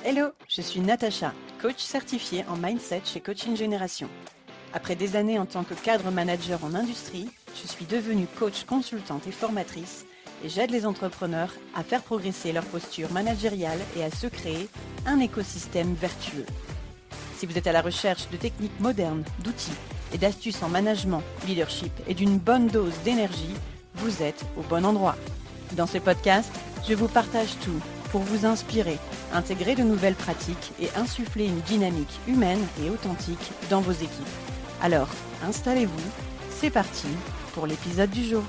Hello, je suis Natacha, coach certifiée en mindset chez Coaching Génération. Après des années en tant que cadre manager en industrie, je suis devenue coach consultante et formatrice et j'aide les entrepreneurs à faire progresser leur posture managériale et à se créer un écosystème vertueux. Si vous êtes à la recherche de techniques modernes, d'outils et d'astuces en management, leadership et d'une bonne dose d'énergie, vous êtes au bon endroit. Dans ce podcast, je vous partage tout pour vous inspirer, intégrer de nouvelles pratiques et insuffler une dynamique humaine et authentique dans vos équipes. Alors, installez-vous, c'est parti pour l'épisode du jour.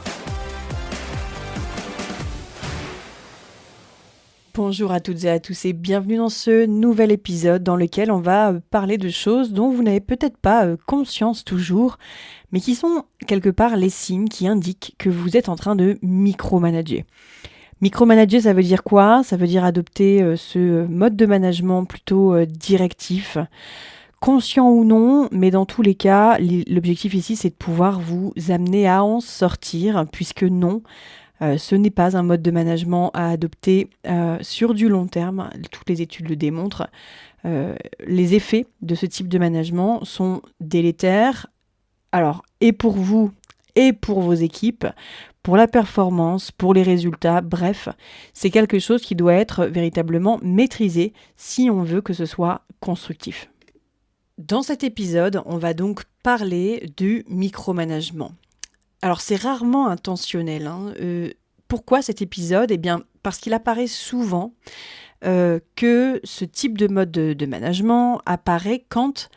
Bonjour à toutes et à tous et bienvenue dans ce nouvel épisode dans lequel on va parler de choses dont vous n'avez peut-être pas conscience toujours, mais qui sont quelque part les signes qui indiquent que vous êtes en train de micromanager. Micromanager, ça veut dire quoi ? Ça veut dire adopter ce mode de management plutôt directif, conscient ou non, mais dans tous les cas, l'objectif ici, c'est de pouvoir vous amener à en sortir, puisque non, ce n'est pas un mode de management à adopter sur du long terme. Toutes les études le démontrent. Les effets de ce type de management sont délétères. Alors, et pour vous, et pour vos équipes, pour la performance, pour les résultats, bref, c'est quelque chose qui doit être véritablement maîtrisé si on veut que ce soit constructif. Dans cet épisode, on va donc parler du micromanagement. Alors, c'est rarement intentionnel. Pourquoi cet épisode ? Eh bien, parce qu'il apparaît souvent que ce type de mode de management apparaît quand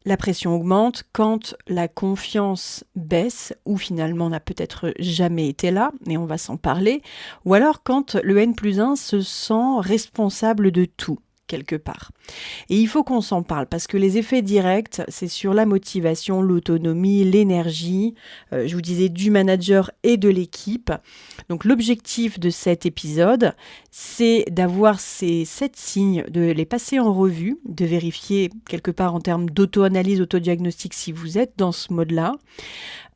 la pression augmente, quand la confiance baisse, ou finalement n'a peut-être jamais été là, et on va s'en parler, ou alors quand le N+1 se sent responsable de tout, quelque part. Et il faut qu'on s'en parle, parce que les effets directs, c'est sur la motivation, l'autonomie, l'énergie, je vous disais du manager et de l'équipe. Donc l'objectif de cet épisode, c'est d'avoir ces 7 signes, de les passer en revue, de vérifier quelque part en termes d'auto-analyse, autodiagnostic si vous êtes dans ce mode-là.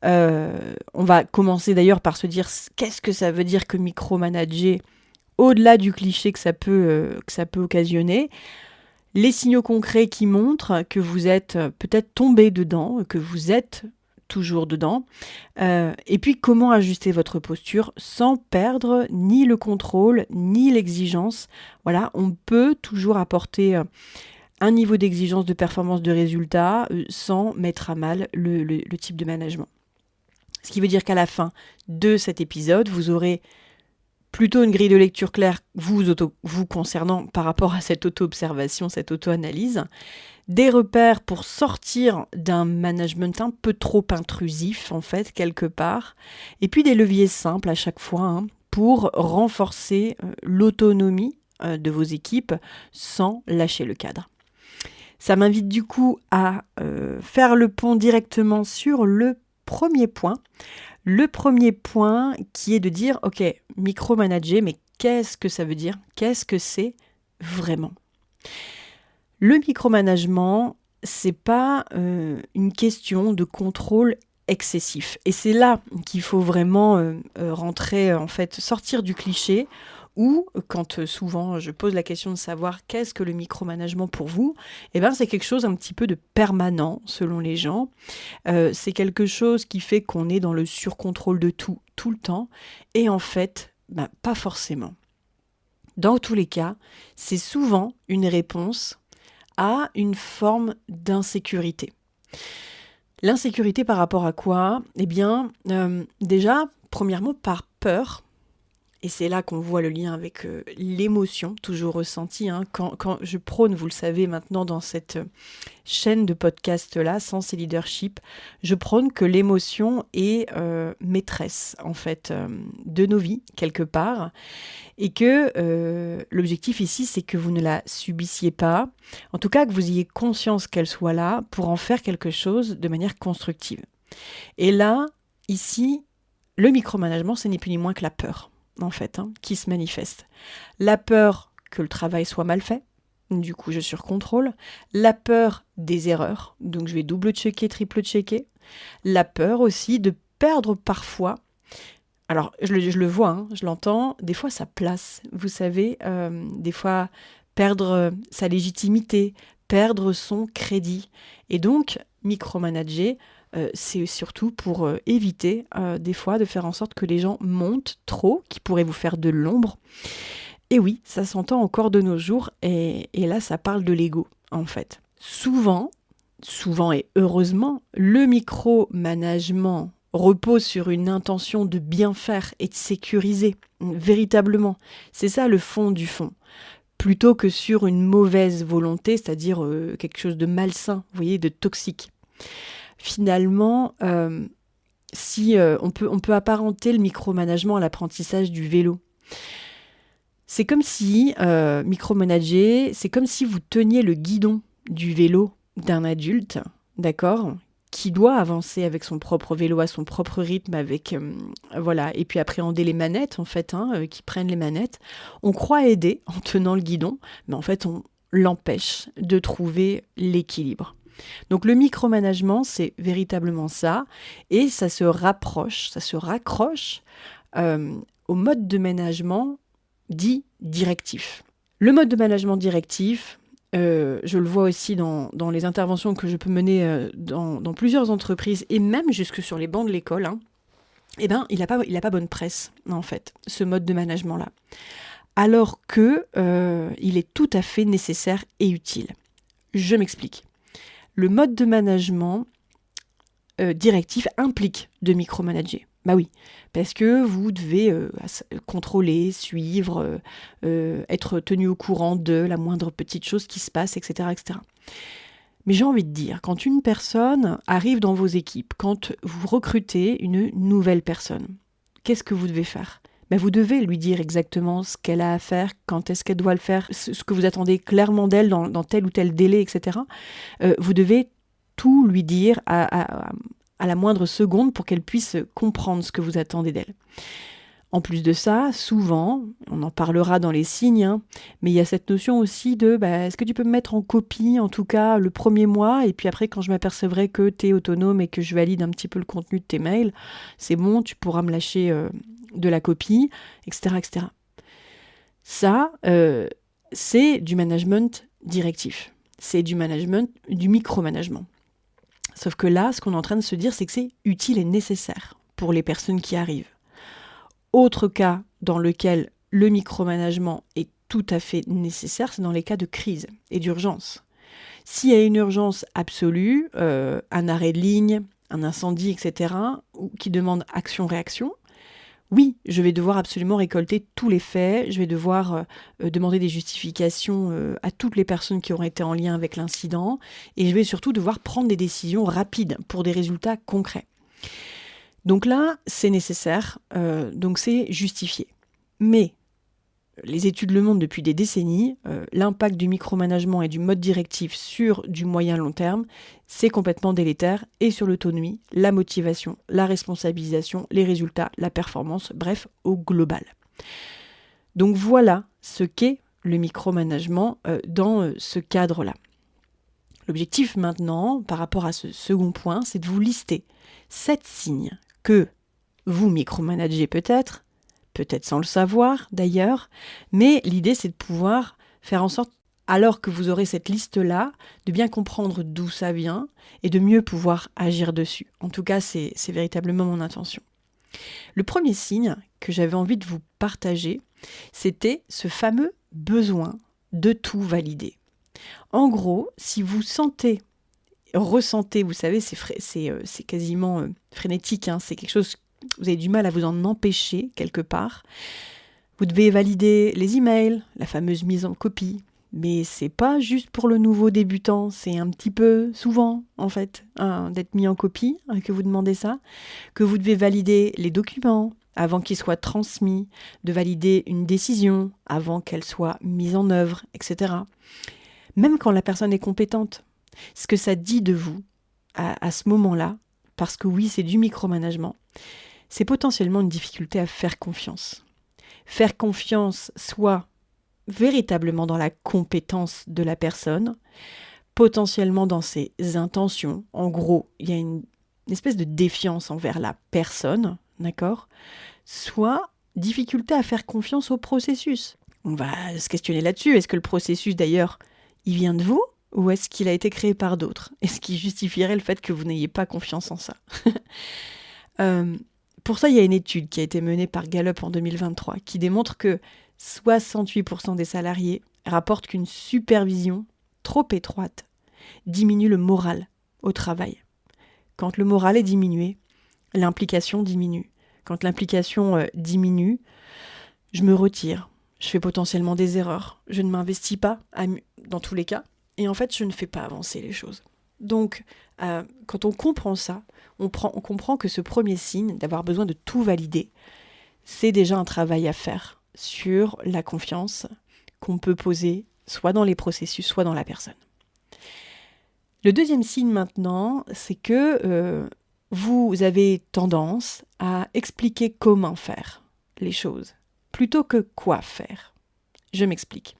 On va commencer d'ailleurs par se dire qu'est-ce que ça veut dire que micromanager au-delà du cliché que ça peut occasionner, les signaux concrets qui montrent que vous êtes peut-être tombé dedans, que vous êtes toujours dedans, et puis comment ajuster votre posture sans perdre ni le contrôle, ni l'exigence. Voilà, on peut toujours apporter un niveau d'exigence, de performance, de résultat, sans mettre à mal le type de management. Ce qui veut dire qu'à la fin de cet épisode, vous aurez plutôt une grille de lecture claire vous concernant par rapport à cette auto-observation, cette auto-analyse, des repères pour sortir d'un management un peu trop intrusif, en fait, quelque part, et puis des leviers simples à chaque fois pour renforcer l'autonomie de vos équipes sans lâcher le cadre. Ça m'invite du coup à faire le pont directement sur le premier point. Le premier point qui est de dire, ok, micromanager, mais qu'est-ce que ça veut dire ? Qu'est-ce que c'est vraiment ? Le micromanagement, c'est pas une question de contrôle excessif. Et c'est là qu'il faut vraiment rentrer, en fait, sortir du cliché, ou quand souvent je pose la question de savoir qu'est-ce que le micromanagement pour vous, eh ben, c'est quelque chose un petit peu de permanent selon les gens. C'est quelque chose qui fait qu'on est dans le surcontrôle de tout le temps, et en fait, pas forcément. Dans tous les cas, c'est souvent une réponse à une forme d'insécurité. L'insécurité par rapport à quoi ? Eh bien, déjà, premièrement, par peur. Et c'est là qu'on voit le lien avec l'émotion, toujours ressentie. Quand je prône, vous le savez maintenant dans cette chaîne de podcast-là, Sens et Leadership, je prône que l'émotion est maîtresse, en fait, de nos vies, quelque part. Et que l'objectif ici, c'est que vous ne la subissiez pas. En tout cas, que vous ayez conscience qu'elle soit là pour en faire quelque chose de manière constructive. Et là, ici, le micromanagement, ce n'est plus ni moins que la peur. En fait, qui se manifeste. La peur que le travail soit mal fait, du coup je surcontrôle. La peur des erreurs, donc je vais double-checker, triple-checker. La peur aussi de perdre parfois. Alors je le vois, je l'entends, des fois ça place, vous savez, des fois perdre sa légitimité, perdre son crédit. Et donc, micromanager, c'est surtout pour éviter des fois de faire en sorte que les gens montent trop, qui pourraient vous faire de l'ombre. Et oui, ça s'entend encore de nos jours, et là, ça parle de l'ego, en fait. Souvent et heureusement, le micromanagement repose sur une intention de bien faire et de sécuriser, véritablement. C'est ça le fond du fond. Plutôt que sur une mauvaise volonté, c'est-à-dire quelque chose de malsain, vous voyez, de toxique. Finalement, on peut apparenter le micromanagement à l'apprentissage du vélo. C'est comme si, micromanager, c'est comme si vous teniez le guidon du vélo d'un adulte, d'accord, qui doit avancer avec son propre vélo, à son propre rythme, et puis appréhender les manettes, en fait, qui prennent les manettes. On croit aider en tenant le guidon, mais en fait, on l'empêche de trouver l'équilibre. Donc le micromanagement, c'est véritablement ça, et ça se raccroche au mode de management dit directif. Le mode de management directif, je le vois aussi dans les interventions que je peux mener dans plusieurs entreprises, et même jusque sur les bancs de l'école, il n'a pas bonne presse, en fait, ce mode de management-là. Alors que il est tout à fait nécessaire et utile. Je m'explique. Le mode de management directif implique de micromanager. Bah oui, parce que vous devez contrôler, suivre, être tenu au courant de la moindre petite chose qui se passe, etc., etc. Mais j'ai envie de dire, quand une personne arrive dans vos équipes, quand vous recrutez une nouvelle personne, qu'est-ce que vous devez faire ? Vous devez lui dire exactement ce qu'elle a à faire, quand est-ce qu'elle doit le faire, ce que vous attendez clairement d'elle dans tel ou tel délai, etc. Vous devez tout lui dire à la moindre seconde pour qu'elle puisse comprendre ce que vous attendez d'elle. En plus de ça, souvent, on en parlera dans les signes, mais il y a cette notion aussi de est-ce que tu peux me mettre en copie, en tout cas le premier mois, et puis après quand je m'apercevrai que tu es autonome et que je valide un petit peu le contenu de tes mails, c'est bon, tu pourras me lâcher de la copie, etc. etc. Ça, c'est du management directif. C'est du management, du micromanagement. Sauf que là, ce qu'on est en train de se dire, c'est que c'est utile et nécessaire pour les personnes qui arrivent. Autre cas dans lequel le micromanagement est tout à fait nécessaire, c'est dans les cas de crise et d'urgence. S'il y a une urgence absolue, un arrêt de ligne, un incendie, etc., qui demande action-réaction, oui, je vais devoir absolument récolter tous les faits, je vais devoir demander des justifications à toutes les personnes qui auraient été en lien avec l'incident, et je vais surtout devoir prendre des décisions rapides pour des résultats concrets. Donc là, c'est nécessaire, donc c'est justifié. Mais les études le montrent depuis des décennies, l'impact du micromanagement et du mode directif sur du moyen-long terme, c'est complètement délétère, et sur l'autonomie, la motivation, la responsabilisation, les résultats, la performance, bref, au global. Donc voilà ce qu'est le micromanagement dans ce cadre-là. L'objectif maintenant, par rapport à ce second point, c'est de vous lister 7 signes que vous micromanagez peut-être sans le savoir d'ailleurs, mais l'idée c'est de pouvoir faire en sorte, alors que vous aurez cette liste-là, de bien comprendre d'où ça vient et de mieux pouvoir agir dessus. En tout cas, c'est véritablement mon intention. Le premier signe que j'avais envie de vous partager, c'était ce fameux besoin de tout valider. En gros, si vous ressentez, vous savez, c'est quasiment frénétique, c'est quelque chose, vous avez du mal à vous en empêcher quelque part. Vous devez valider les emails, la fameuse mise en copie, mais c'est pas juste pour le nouveau débutant, c'est un petit peu souvent en fait d'être mis en copie que vous demandez ça, que vous devez valider les documents avant qu'ils soient transmis, de valider une décision avant qu'elle soit mise en œuvre, etc. Même quand la personne est compétente, ce que ça dit de vous à ce moment-là, parce que oui, c'est du micromanagement, c'est potentiellement une difficulté à faire confiance. Faire confiance soit véritablement dans la compétence de la personne, potentiellement dans ses intentions. En gros, il y a une espèce de défiance envers la personne, d'accord ? Soit difficulté à faire confiance au processus. On va se questionner là-dessus. Est-ce que le processus, d'ailleurs, il vient de vous ou est-ce qu'il a été créé par d'autres? Est-ce qui justifierait le fait que vous n'ayez pas confiance en ça? Pour ça, il y a une étude qui a été menée par Gallup en 2023 qui démontre que 68% des salariés rapportent qu'une supervision trop étroite diminue le moral au travail. Quand le moral est diminué, l'implication diminue. Quand l'implication diminue, je me retire. Je fais potentiellement des erreurs. Je ne m'investis pas dans tous les cas. Et en fait, je ne fais pas avancer les choses. Donc, quand on comprend ça, on comprend que ce premier signe d'avoir besoin de tout valider, c'est déjà un travail à faire sur la confiance qu'on peut poser soit dans les processus, soit dans la personne. Le deuxième signe maintenant, c'est que vous avez tendance à expliquer comment faire les choses, plutôt que quoi faire. Je m'explique.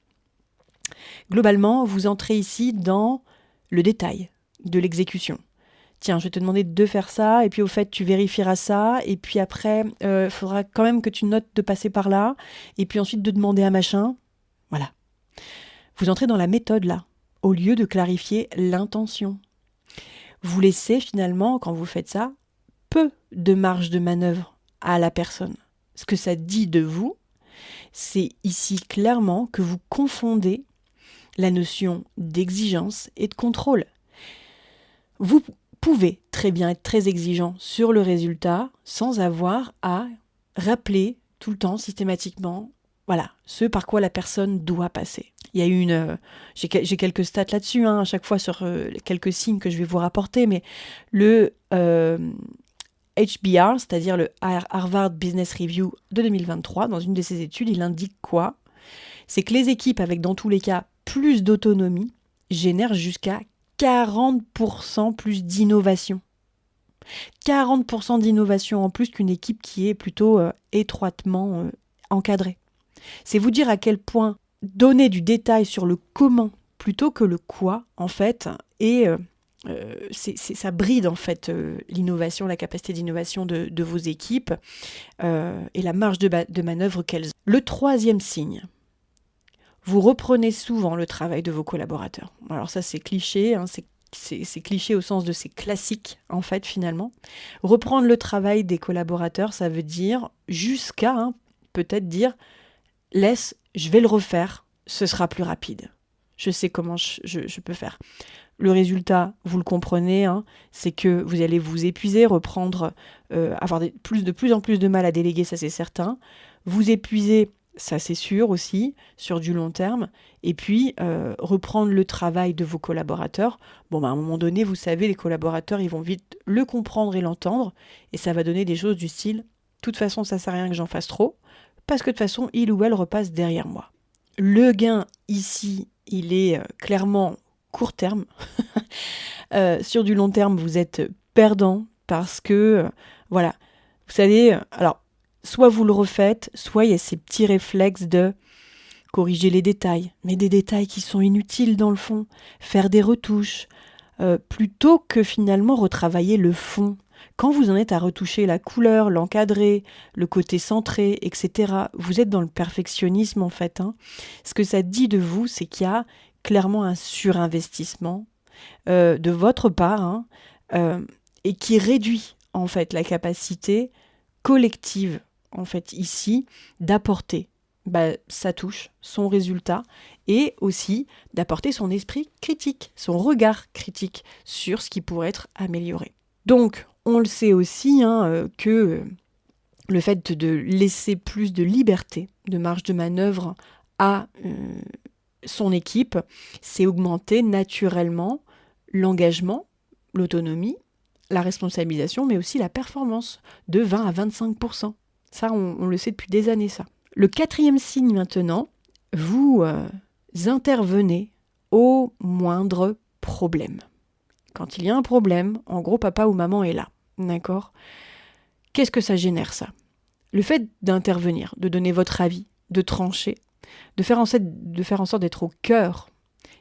Globalement, vous entrez ici dans le détail de l'exécution. Tiens, je vais te demander de faire ça, et puis au fait, tu vérifieras ça, et puis après, il faudra quand même que tu notes de passer par là, et puis ensuite de demander à machin. Voilà. Vous entrez dans la méthode là, au lieu de clarifier l'intention. Vous laissez finalement, quand vous faites ça, peu de marge de manœuvre à la personne. Ce que ça dit de vous, c'est ici clairement que vous confondez la notion d'exigence et de contrôle. Vous pouvez très bien être très exigeant sur le résultat sans avoir à rappeler tout le temps, systématiquement, voilà, ce par quoi la personne doit passer. Il y a eu j'ai quelques stats là-dessus, à chaque fois sur quelques signes que je vais vous rapporter, mais le HBR, c'est-à-dire le Harvard Business Review de 2023, dans une de ses études, il indique quoi? C'est que les équipes avec, dans tous les cas, plus d'autonomie génèrent jusqu'à 40% plus d'innovation. 40% d'innovation en plus qu'une équipe qui est plutôt étroitement encadrée. C'est vous dire à quel point donner du détail sur le comment plutôt que le quoi, en fait, et ça bride en fait l'innovation, la capacité d'innovation de vos équipes et la marge de manœuvre qu'elles ont. Le troisième signe, vous reprenez souvent le travail de vos collaborateurs. Alors ça c'est cliché, c'est cliché au sens de c'est classique en fait finalement. Reprendre le travail des collaborateurs, ça veut dire jusqu'à peut-être dire je vais le refaire, ce sera plus rapide. Je sais comment je peux faire. Le résultat, vous le comprenez, c'est que vous allez vous épuiser, reprendre, avoir de plus en plus de mal à déléguer, ça c'est certain. Vous épuiser, ça c'est sûr aussi, sur du long terme. Et puis, reprendre le travail de vos collaborateurs. Bon, à un moment donné, vous savez, les collaborateurs, ils vont vite le comprendre et l'entendre. Et ça va donner des choses du style, de toute façon, ça sert à rien que j'en fasse trop, parce que de toute façon, il ou elle repasse derrière moi. Le gain ici, il est clairement court terme. Sur du long terme, vous êtes perdant parce que, voilà, vous savez, alors, soit vous le refaites, soit il y a ces petits réflexes de corriger les détails, mais des détails qui sont inutiles dans le fond, faire des retouches, plutôt que finalement retravailler le fond. Quand vous en êtes à retoucher la couleur, l'encadrer, le côté centré, etc., vous êtes dans le perfectionnisme en fait. Ce que ça dit de vous, c'est qu'il y a clairement un surinvestissement de votre part et qui réduit en fait la capacité collective en fait ici d'apporter sa touche, son résultat et aussi d'apporter son esprit critique, son regard critique sur ce qui pourrait être amélioré. Donc on le sait aussi que le fait de laisser plus de liberté, de marge de manœuvre à son équipe, c'est augmenter naturellement l'engagement, l'autonomie, la responsabilisation, mais aussi la performance de 20 à 25%. Ça, on le sait depuis des années, ça. Le quatrième signe maintenant, vous intervenez au moindre problème. Quand il y a un problème, en gros, papa ou maman est là, d'accord ? Qu'est-ce que ça génère, ça ? Le fait d'intervenir, de donner votre avis, de trancher, de faire en sorte d'être au cœur.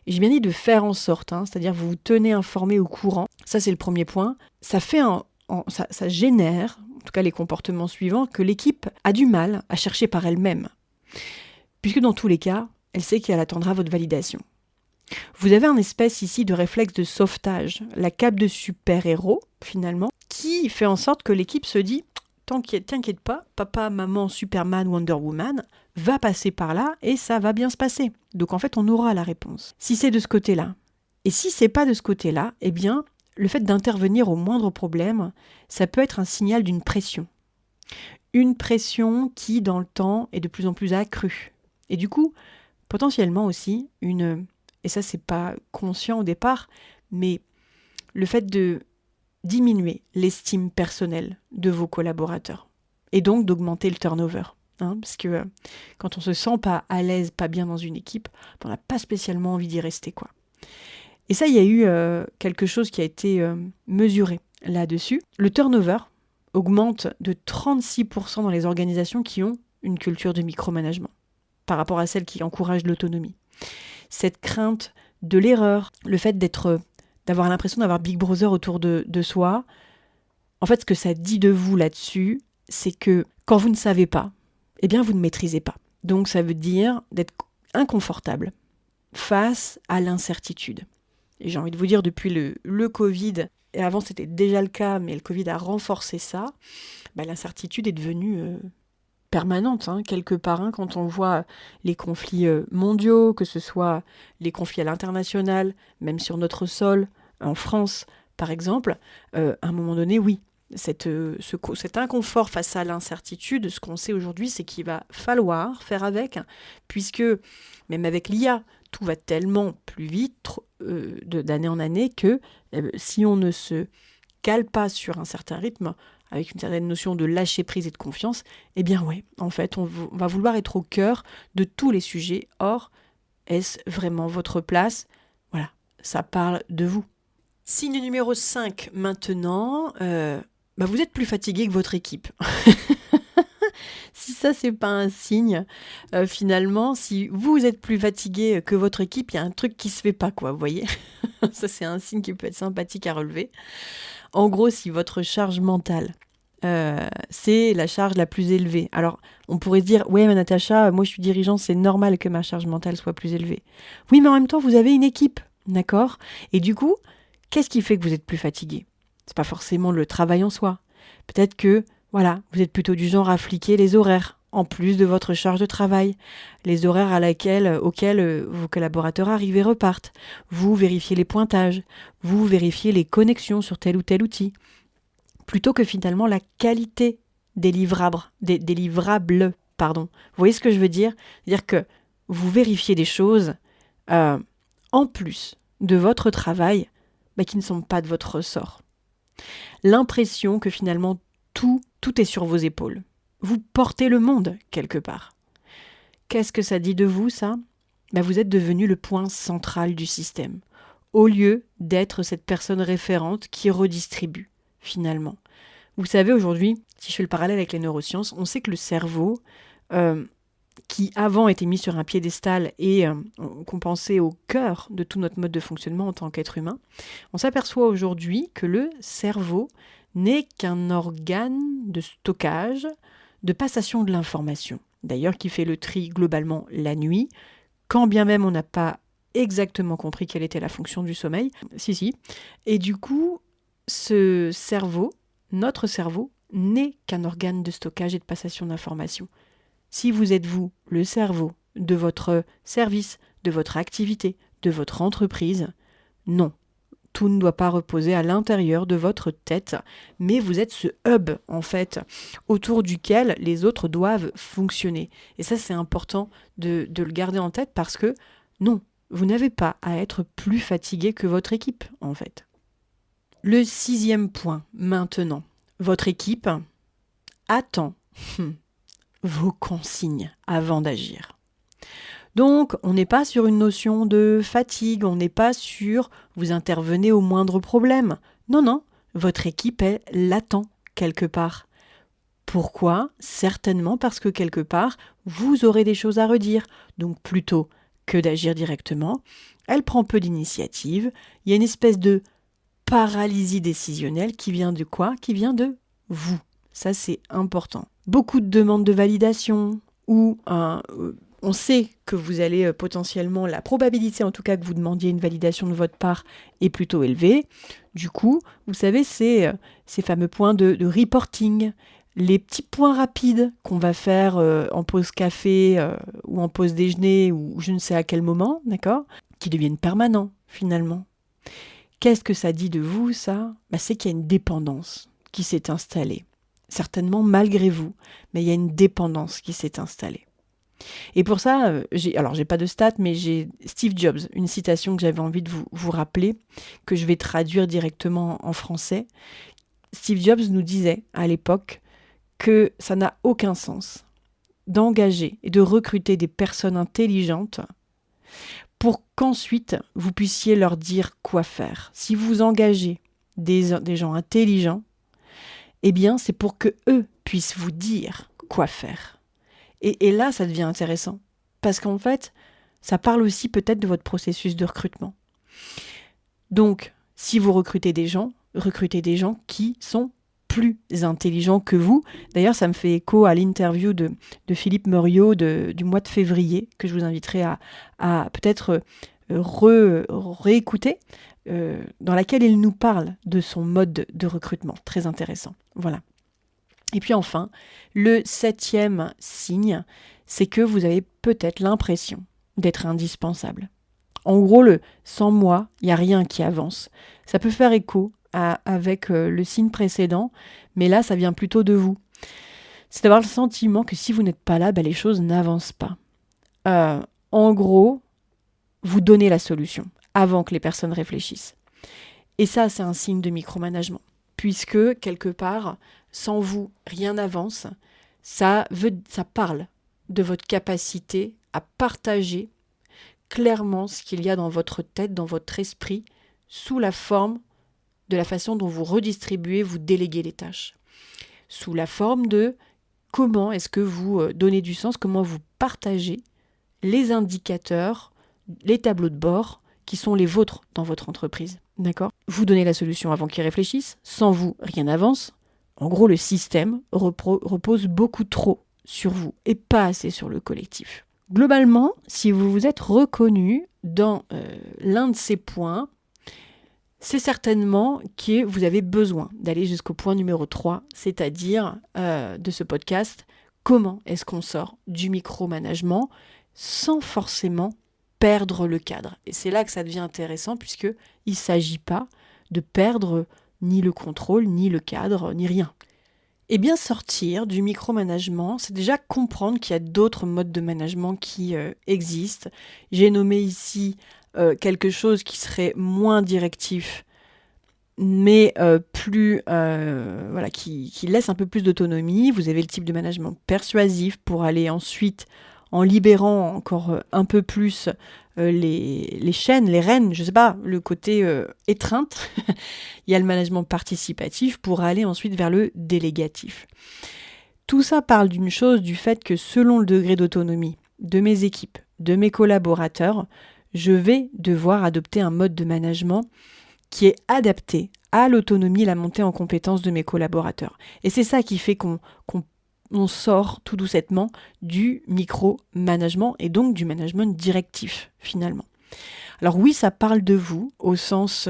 Et j'ai bien dit de faire en sorte, c'est-à-dire vous vous tenez informé au courant. Ça, c'est le premier point. Ça fait ça génère, en tout cas les comportements suivants, que l'équipe a du mal à chercher par elle-même. puisque dans tous les cas, elle sait qu'elle attendra votre validation. Vous avez un espèce ici de réflexe de sauvetage, la cape de super-héros, finalement, qui fait en sorte que l'équipe se dit « T'inquiète pas, papa, maman, Superman, Wonder Woman va passer par là et ça va bien se passer. » Donc en fait, on aura la réponse. Si c'est de ce côté-là, et si c'est pas de ce côté-là, eh bien, le fait d'intervenir au moindre problème, ça peut être un signal d'une pression. Une pression qui, dans le temps, est de plus en plus accrue. Et du coup, potentiellement aussi, et ça c'est pas conscient au départ, mais le fait de diminuer l'estime personnelle de vos collaborateurs. Et donc d'augmenter le turnover. Parce que quand on se sent pas à l'aise, pas bien dans une équipe, on n'a pas spécialement envie d'y rester, quoi. Et ça, il y a eu quelque chose qui a été mesuré là-dessus. Le turnover augmente de 36% dans les organisations qui ont une culture de micromanagement par rapport à celles qui encouragent l'autonomie. Cette crainte de l'erreur, le fait d'avoir l'impression d'avoir Big Brother autour de soi, en fait, ce que ça dit de vous là-dessus, c'est que quand vous ne savez pas, eh bien, vous ne maîtrisez pas. Donc, ça veut dire d'être inconfortable face à l'incertitude. Et j'ai envie de vous dire, depuis le Covid, et avant c'était déjà le cas, mais le Covid a renforcé ça, l'incertitude est devenue permanente, quelque part, quand on voit les conflits mondiaux, que ce soit les conflits à l'international, même sur notre sol, en France par exemple, à un moment donné, oui, cet inconfort face à l'incertitude, ce qu'on sait aujourd'hui, c'est qu'il va falloir faire avec, puisque même avec l'IA, tout va tellement plus vite d'année en année que si on ne se cale pas sur un certain rythme, avec une certaine notion de lâcher prise et de confiance, eh bien ouais, en fait, on va vouloir être au cœur de tous les sujets. Or, est-ce vraiment votre place ? Voilà, ça parle de vous. Signe numéro 5 maintenant, vous êtes plus fatigué que votre équipe. Si ça, c'est pas un signe, finalement, si vous êtes plus fatigué que votre équipe, il y a un truc qui se fait pas, quoi, vous voyez. Ça, c'est un signe qui peut être sympathique à relever. En gros, si votre charge mentale, c'est la charge la plus élevée. Alors, on pourrait se dire, ouais, mais Natacha, moi je suis dirigeante, c'est normal que ma charge mentale soit plus élevée. Oui, mais en même temps, vous avez une équipe, d'accord ? Et du coup, qu'est-ce qui fait que vous êtes plus fatigué ? C'est pas forcément le travail en soi. Peut-être que, voilà, vous êtes plutôt du genre à fliquer les horaires, en plus de votre charge de travail, les horaires auxquels vos collaborateurs arrivent et repartent. Vous vérifiez les pointages, vous vérifiez les connexions sur tel ou tel outil, plutôt que finalement la qualité des livrables. Vous voyez ce que je veux dire ? C'est-à-dire que vous vérifiez des choses en plus de votre travail qui ne sont pas de votre ressort. L'impression que finalement tout est sur vos épaules. Vous portez le monde quelque part. Qu'est-ce que ça dit de vous, ça ? Vous êtes devenu le point central du système, au lieu d'être cette personne référente qui redistribue, finalement. Vous savez, aujourd'hui, si je fais le parallèle avec les neurosciences, on sait que le cerveau, qui avant était mis sur un piédestal et qu'on pensait au cœur de tout notre mode de fonctionnement en tant qu'être humain, on s'aperçoit aujourd'hui que le cerveau n'est qu'un organe de stockage, de passation de l'information. D'ailleurs, qui fait le tri globalement la nuit, quand bien même on n'a pas exactement compris quelle était la fonction du sommeil. Si. Et du coup, notre cerveau, n'est qu'un organe de stockage et de passation d'information. Si vous êtes vous, le cerveau de votre service, de votre activité, de votre entreprise, non. Tout ne doit pas reposer à l'intérieur de votre tête, mais vous êtes ce hub, en fait, autour duquel les autres doivent fonctionner. Et ça, c'est important de le garder en tête parce que, non, vous n'avez pas à être plus fatigué que votre équipe, en fait. Le 6e point, maintenant. Votre équipe attend vos consignes avant d'agir. Donc, on n'est pas sur une notion de fatigue, on n'est pas sur vous intervenez au moindre problème. Non, votre équipe, elle l'attend quelque part. Pourquoi ? Certainement parce que quelque part, vous aurez des choses à redire. Donc, plutôt que d'agir directement, elle prend peu d'initiative. Il y a une espèce de paralysie décisionnelle qui vient de quoi ? Qui vient de vous. Ça, c'est important. Beaucoup de demandes de validation ou on sait que vous allez potentiellement, la probabilité en tout cas que vous demandiez une validation de votre part est plutôt élevée. Du coup, vous savez, c'est ces fameux points de reporting, les petits points rapides qu'on va faire en pause café ou en pause déjeuner ou je ne sais à quel moment, d'accord, qui deviennent permanents finalement. Qu'est-ce que ça dit de vous, ça ? C'est qu'il y a une dépendance qui s'est installée. Certainement malgré vous, mais il y a une dépendance qui s'est installée. Et pour ça, j'ai pas de stats, mais j'ai Steve Jobs, une citation que j'avais envie de vous rappeler, que je vais traduire directement en français. Steve Jobs nous disait à l'époque que ça n'a aucun sens d'engager et de recruter des personnes intelligentes pour qu'ensuite vous puissiez leur dire quoi faire. Si vous engagez des gens intelligents, eh bien c'est pour que eux puissent vous dire quoi faire. Et là, ça devient intéressant. Parce qu'en fait, ça parle aussi peut-être de votre processus de recrutement. Donc, si vous recrutez des gens qui sont plus intelligents que vous. D'ailleurs, ça me fait écho à l'interview de Philippe Meuriot du mois de février, que je vous inviterai à peut-être réécouter, dans laquelle il nous parle de son mode de recrutement. Très intéressant. Voilà. Et puis enfin, le 7e signe, c'est que vous avez peut-être l'impression d'être indispensable. En gros, sans moi, il n'y a rien qui avance. Ça peut faire écho avec le signe précédent, mais là, ça vient plutôt de vous. C'est d'avoir le sentiment que si vous n'êtes pas là, les choses n'avancent pas. En gros, vous donnez la solution avant que les personnes réfléchissent. Et ça, c'est un signe de micromanagement, puisque quelque part, sans vous, rien n'avance. Ça parle de votre capacité à partager clairement ce qu'il y a dans votre tête, dans votre esprit, sous la forme de la façon dont vous redistribuez, vous déléguez les tâches. Sous la forme de comment est-ce que vous donnez du sens, comment vous partagez les indicateurs, les tableaux de bord qui sont les vôtres dans votre entreprise. D'accord ? Vous donnez la solution avant qu'ils réfléchissent. Sans vous, rien n'avance. En gros, le système repose beaucoup trop sur vous et pas assez sur le collectif. Globalement, si vous vous êtes reconnu dans l'un de ces points, c'est certainement que vous avez besoin d'aller jusqu'au point numéro 3, c'est-à-dire de ce podcast, comment est-ce qu'on sort du micromanagement sans forcément perdre le cadre. Et c'est là que ça devient intéressant, puisqu'il ne s'agit pas de perdre ni le contrôle, ni le cadre, ni rien. Et bien sortir du micromanagement, c'est déjà comprendre qu'il y a d'autres modes de management qui existent. J'ai nommé ici quelque chose qui serait moins directif, mais qui laisse un peu plus d'autonomie. Vous avez le type de management persuasif pour aller ensuite, en libérant encore un peu plus les chaînes, les rênes, je sais pas, le côté étreinte. Il y a le management participatif pour aller ensuite vers le délégatif. Tout ça parle d'une chose, du fait que selon le degré d'autonomie de mes équipes, de mes collaborateurs, je vais devoir adopter un mode de management qui est adapté à l'autonomie et la montée en compétence de mes collaborateurs. Et c'est ça qui fait qu'on sort tout doucettement du micro-management et donc du management directif, finalement. Alors oui, ça parle de vous, au sens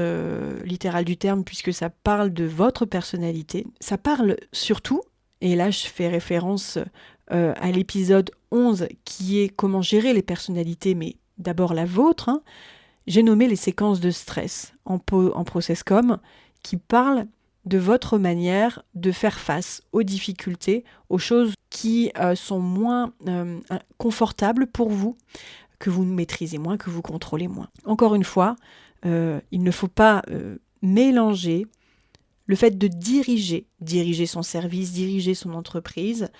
littéral du terme, puisque ça parle de votre personnalité. Ça parle surtout, et là je fais référence à l'épisode 11, qui est comment gérer les personnalités, mais d'abord la vôtre. J'ai nommé les séquences de stress en ProcessCom, qui parlent de votre manière de faire face aux difficultés, aux choses qui sont moins confortables pour vous, que vous maîtrisez moins, que vous contrôlez moins. Encore une fois, il ne faut pas mélanger le fait de diriger son service, diriger son entreprise,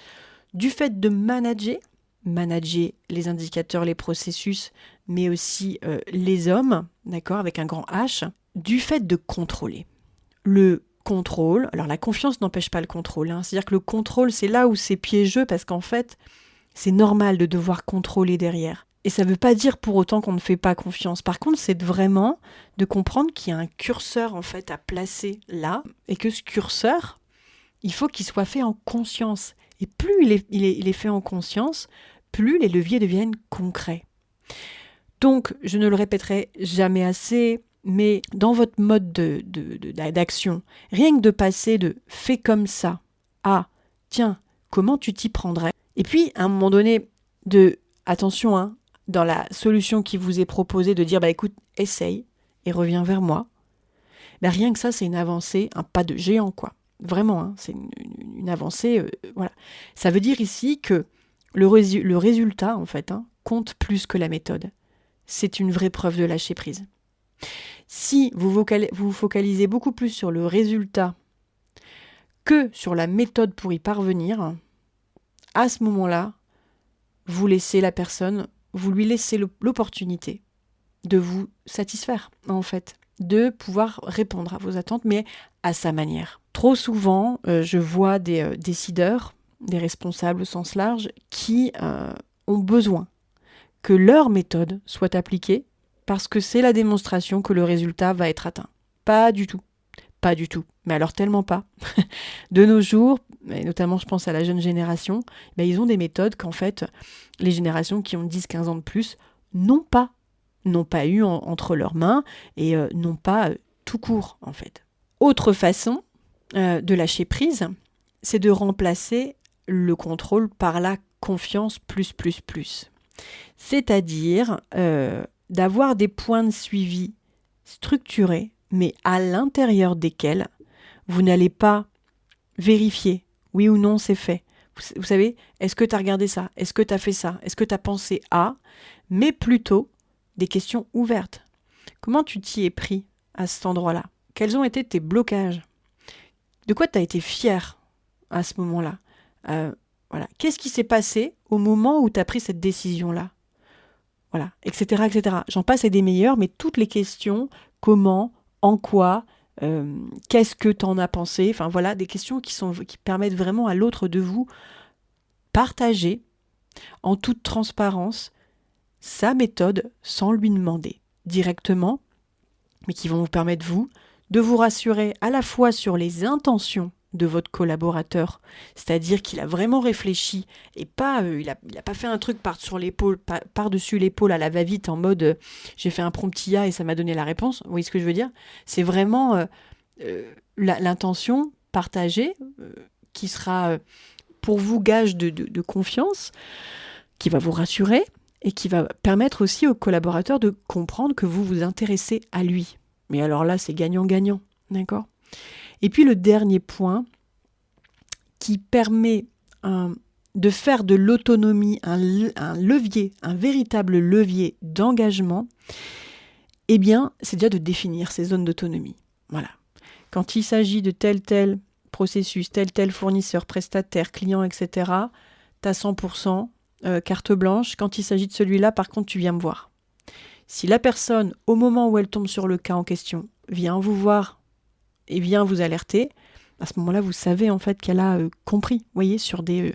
du fait de manager les indicateurs, les processus, mais aussi les hommes, d'accord, avec un grand H, du fait de contrôler. Le contrôle, alors la confiance n'empêche pas le contrôle, c'est-à-dire que le contrôle, c'est là où c'est piégeux, parce qu'en fait, c'est normal de devoir contrôler derrière. Et ça ne veut pas dire pour autant qu'on ne fait pas confiance. Par contre, c'est vraiment de comprendre qu'il y a un curseur en fait à placer là, et que ce curseur, il faut qu'il soit fait en conscience. Et plus il est fait en conscience, plus les leviers deviennent concrets. Donc, je ne le répéterai jamais assez, mais dans votre mode d'action, rien que de passer de « fais comme ça » à « tiens, comment tu t'y prendrais ?» Et puis, à un moment donné, attention, dans la solution qui vous est proposée, de dire « écoute, essaye et reviens vers moi », rien que ça, c'est une avancée, un pas de géant, quoi. Vraiment, c'est une avancée, voilà. Ça veut dire ici que le résultat, en fait, compte plus que la méthode. C'est une vraie preuve de lâcher prise. Si vous vous focalisez beaucoup plus sur le résultat que sur la méthode pour y parvenir, à ce moment-là, vous laissez la personne, vous lui laissez l'opportunité de vous satisfaire, en fait, de pouvoir répondre à vos attentes, mais à sa manière. Trop souvent, je vois des décideurs, des responsables au sens large, qui ont besoin que leur méthode soit appliquée parce que c'est la démonstration que le résultat va être atteint. Pas du tout. Pas du tout. Mais alors tellement pas. De nos jours, et notamment je pense à la jeune génération, ils ont des méthodes qu'en fait, les générations qui ont 10-15 ans de plus n'ont pas eu entre leurs mains et n'ont pas tout court, en fait. Autre façon de lâcher prise, c'est de remplacer le contrôle par la confiance plus. C'est-à-dire d'avoir des points de suivi structurés, mais à l'intérieur desquels vous n'allez pas vérifier oui ou non c'est fait. Vous savez, est-ce que tu as regardé ça? Est-ce que tu as fait ça? Est-ce que tu as pensé à? Mais plutôt des questions ouvertes. Comment tu t'y es pris à cet endroit-là? Quels ont été tes blocages? De quoi tu as été fier à ce moment-là? Voilà. Qu'est-ce qui s'est passé au moment où tu as pris cette décision-là? Voilà, etc., etc. J'en passe et des meilleurs, mais toutes les questions, comment, en quoi, qu'est-ce que tu en as pensé? Enfin voilà, des questions qui permettent vraiment à l'autre de vous partager en toute transparence sa méthode sans lui demander directement, mais qui vont vous permettre, vous, de vous rassurer à la fois sur les intentions de votre collaborateur, c'est-à-dire qu'il a vraiment réfléchi et pas il a pas fait un truc par-dessus l'épaule à la va-vite en mode j'ai fait un prompt IA et ça m'a donné la réponse. Vous voyez ce que je veux dire? C'est vraiment l'intention partagée qui sera pour vous gage de confiance, qui va vous rassurer et qui va permettre aussi au collaborateur de comprendre que vous vous intéressez à lui. Mais alors là, c'est gagnant-gagnant, d'accord? Et puis le dernier point qui permet de faire de l'autonomie un levier, un véritable levier d'engagement, eh bien, c'est déjà de définir ces zones d'autonomie. Voilà. Quand il s'agit de tel processus, tel fournisseur, prestataire, client, etc., tu as 100% carte blanche. Quand il s'agit de celui-là, par contre, tu viens me voir. Si la personne, au moment où elle tombe sur le cas en question, vient vous voir et vient vous alerter, à ce moment-là, vous savez en fait qu'elle a compris, vous voyez, sur des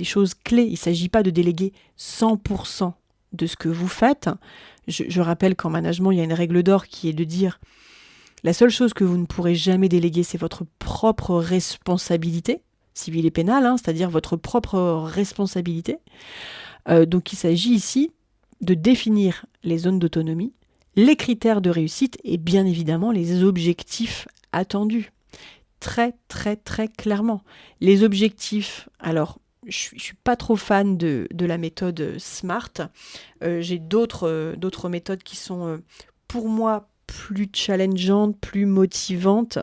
choses clés. Il ne s'agit pas de déléguer 100% de ce que vous faites. Je rappelle qu'en management, il y a une règle d'or qui est de dire la seule chose que vous ne pourrez jamais déléguer, c'est votre propre responsabilité, civile et pénale, c'est-à-dire votre propre responsabilité. Donc il s'agit ici de définir les zones d'autonomie, les critères de réussite et bien évidemment les objectifs attendus. Très clairement. Les objectifs, alors je suis pas trop fan de la méthode SMART. J'ai d'autres méthodes qui sont pour moi plus challengeantes, plus motivantes,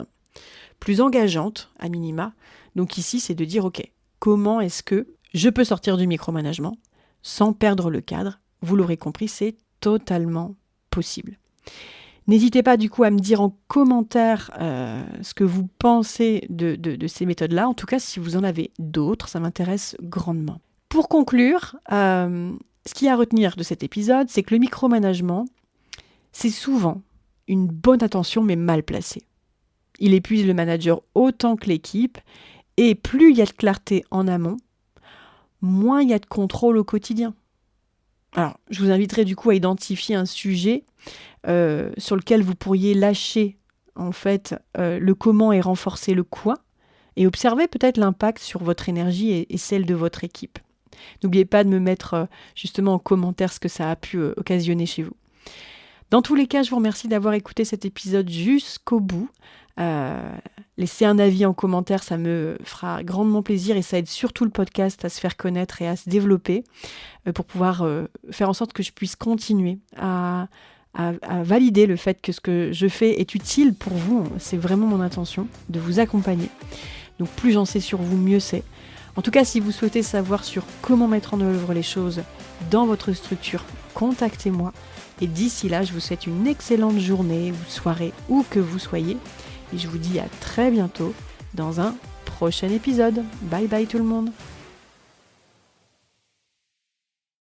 plus engageantes à minima. Donc ici, c'est de dire, ok, comment est-ce que je peux sortir du micromanagement sans perdre le cadre? Vous l'aurez compris, c'est totalement possible. N'hésitez pas du coup à me dire en commentaire ce que vous pensez de ces méthodes-là. En tout cas, si vous en avez d'autres, ça m'intéresse grandement. Pour conclure, ce qu'il y a à retenir de cet épisode, c'est que le micromanagement, c'est souvent une bonne intention mais mal placée. Il épuise le manager autant que l'équipe et plus il y a de clarté en amont, moins il y a de contrôle au quotidien. Alors, je vous inviterai du coup à identifier un sujet sur lequel vous pourriez lâcher en fait le comment et renforcer le quoi, et observer peut-être l'impact sur votre énergie et celle de votre équipe. N'oubliez pas de me mettre justement en commentaire ce que ça a pu occasionner chez vous. Dans tous les cas, je vous remercie d'avoir écouté cet épisode jusqu'au bout. Laissez un avis en commentaire, ça me fera grandement plaisir et ça aide surtout le podcast à se faire connaître et à se développer pour pouvoir faire en sorte que je puisse continuer à valider le fait que ce que je fais est utile pour vous. C'est vraiment mon intention de vous accompagner. Donc plus j'en sais sur vous, mieux c'est. En tout cas, si vous souhaitez savoir sur comment mettre en œuvre les choses dans votre structure, contactez-moi. Et d'ici là, je vous souhaite une excellente journée ou soirée, où que vous soyez. Et je vous dis à très bientôt dans un prochain épisode. Bye bye tout le monde.